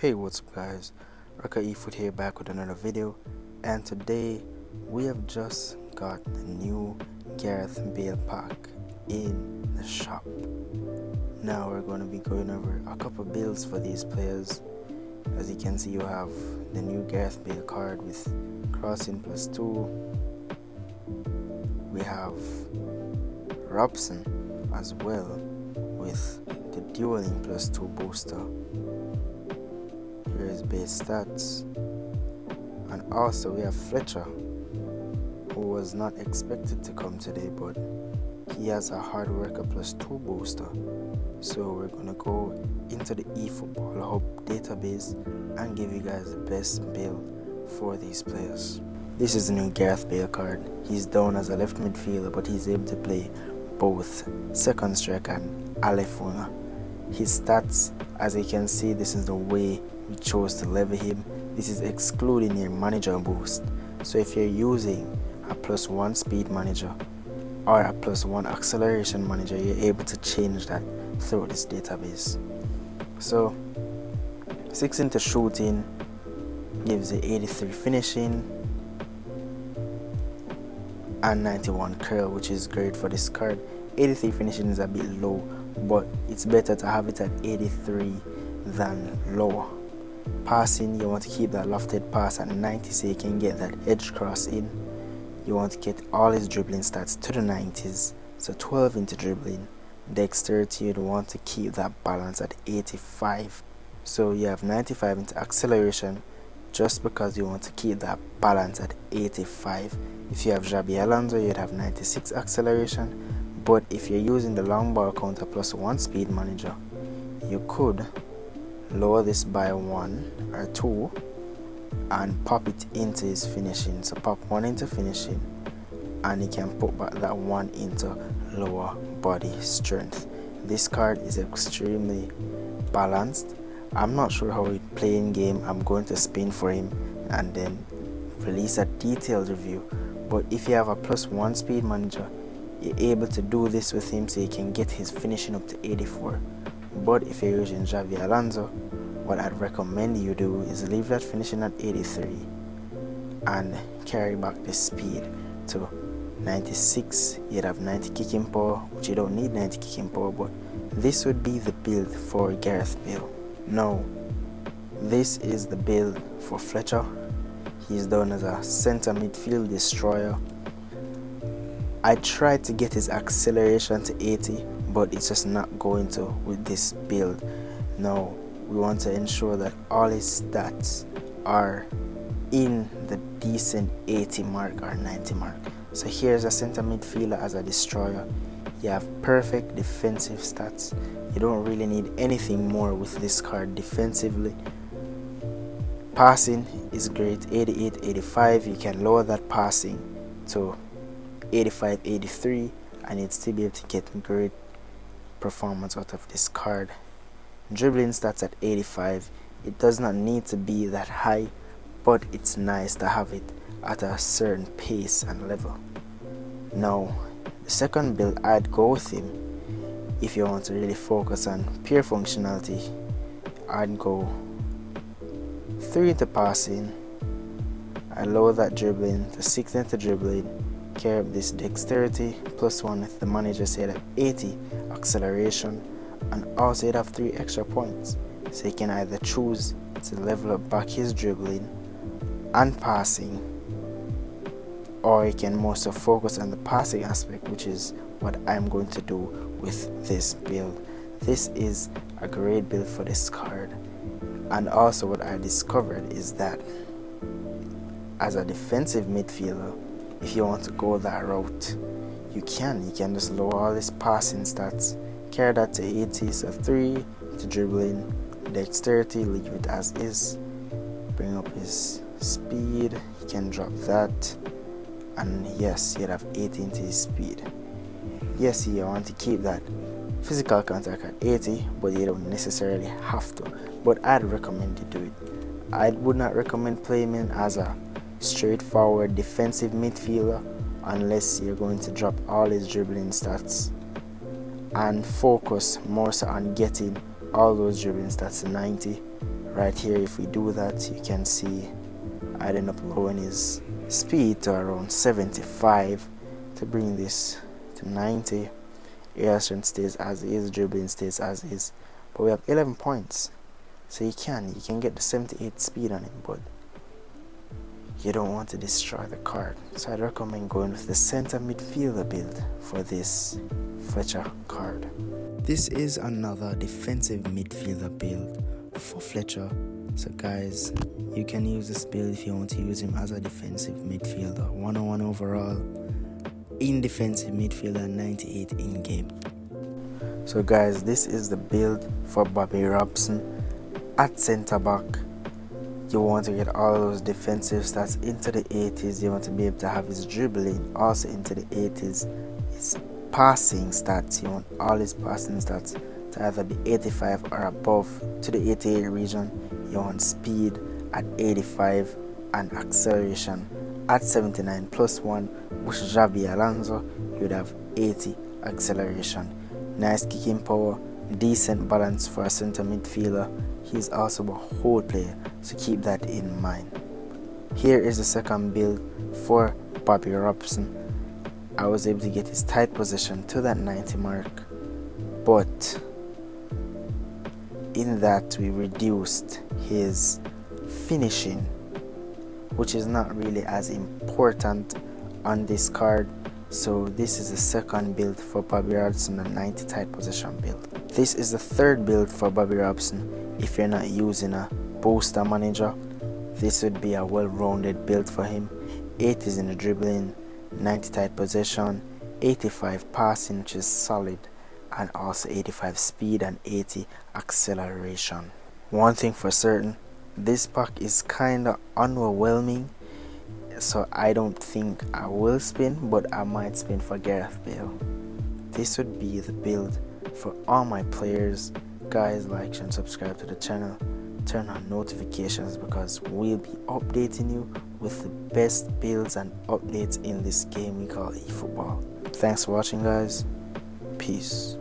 Hey, what's up guys, Raco eFoot here, back with another video, and today we have just got the new Gareth Bale pack in the shop. Now we're going to be going over a couple builds for these players. As you can see, you have the new Gareth Bale card with crossing +2. We have Robson as well with the dueling +2 booster. Here is base stats, and also we have Fletcher, who was not expected to come today, but he has a hard worker +2 booster. So we're gonna go into the eFootball Hub database and give you guys the best build for these players. This is the new Gareth Bale card. He's down as a left midfielder, but he's able to play both second striker and a left winger. His stats, as you can see, this is the way we chose to level him. This is excluding your manager boost. So if you're using a +1 speed manager or a +1 acceleration manager, you're able to change that through this database. So 6 into shooting gives you 83 finishing and 91 curl, which is great for this card. 83 finishing is a bit low, but it's better to have it at 83 than lower. Passing, you want to keep that lofted pass at 90 so you can get that edge cross in. You want to get all his dribbling stats to the 90s, so 12 into dribbling. Dexterity, you'd want to keep that balance at 85, so you have 95 into acceleration, just because you want to keep that balance at 85. If you have Xabi Alonso, you'd have 96 acceleration, but if you're using the long ball counter +1 speed manager, you could lower this by 1 or 2 and pop it into his finishing. So pop 1 into finishing, and you can put back that 1 into lower body strength. This card is extremely balanced. I'm not sure how it play in game. I'm going to spin for him and then release a detailed review. But if you have a +1 speed manager, you're able to do this with him so you can get his finishing up to 84. But if you're using Xabi Alonso, what I'd recommend you do is leave that finishing at 83 and carry back the speed to 96. You'd have 90 kicking power, which you don't need 90 kicking power, but this would be the build for Gareth Bale. Now, this is the build for Fletcher. He's done as a center midfield destroyer. I tried to get his acceleration to 80, but it's just not going to with this build. Now we want to ensure that all his stats are in the decent 80 mark or 90 mark. So here's a center midfielder as a destroyer. You have perfect defensive stats. You don't really need anything more with this card defensively. Passing is great, 88, 85. You can lower that passing to 85, 83, and you'd still be able to get great performance out of this card. Dribbling stats at 85. It does not need to be that high, but it's nice to have it at a certain pace and level. Now, the second build, I'd go with him if you want to really focus on pure functionality. I'd go 3 into passing. I lower that dribbling to 6 into dribbling. Carry up this dexterity +1 if the manager said at 80 acceleration, and also you'd have 3 extra points, so you can either choose to level up back his dribbling and passing, or you can more so focus on the passing aspect, which is what I'm going to do with this build. This is a great build for this card. And also what I discovered is that as a defensive midfielder, if you want to go that route, you can just lower all his passing stats, carry that to 80, so 3 to dribbling, dexterity, leave it as is, bring up his speed, you can drop that, and yes, you'd have 80 into his speed. Yes, you want to keep that physical contact at 80, but you don't necessarily have to, but I'd recommend you do it. I would not recommend playing him as a straightforward defensive midfielder unless you're going to drop all his dribbling stats and focus more so on getting all those dribbling stats to 90 Right here, if we do that, you can see I'd end up lowering his speed to around 75 to bring this to 90. Air strength stays as is, dribbling stays as is, but we have 11 points, so you can get the 78 speed on him, but you don't want to destroy the card. So I'd recommend going with the center midfielder build for this Fletcher card. This is another defensive midfielder build for Fletcher. So guys, you can use this build if you want to use him as a defensive midfielder. 101 overall, in defensive midfielder, 98 in game. So guys, this is the build for Bobby Robson at centre back. You want to get all those defensive stats into the 80s. You want to be able to have his dribbling also into the 80s. His passing stats, you want all his passing stats to either be 85 or above to the 88 region. You want speed at 85 and acceleration at 79 plus 1, which Xabi Alonso, you would have 80 acceleration. Nice kicking power, decent balance for a center midfielder. He's also a whole player, so keep that in mind. Here is the second build for Bobby Robson. I was able to get his tight position to that 90 mark, but in that we reduced his finishing, which is not really as important on this card. So this is the second build for Bobby Robson, a 90 tight position build. This is the third build for Bobby Robson. If you're not using a booster manager, this would be a well-rounded build for him. 80s in the dribbling, 90 tight possession, 85 passing, which is solid, and also 85 speed and 80 acceleration. One thing for certain, this pack is kinda underwhelming, so I don't think I will spin, but I might spin for Gareth Bale. This would be the build for all my players. Guys, like and subscribe to the channel, turn on notifications, because we'll be updating you with the best builds and updates in this game we call eFootball. Thanks for watching, guys. Peace.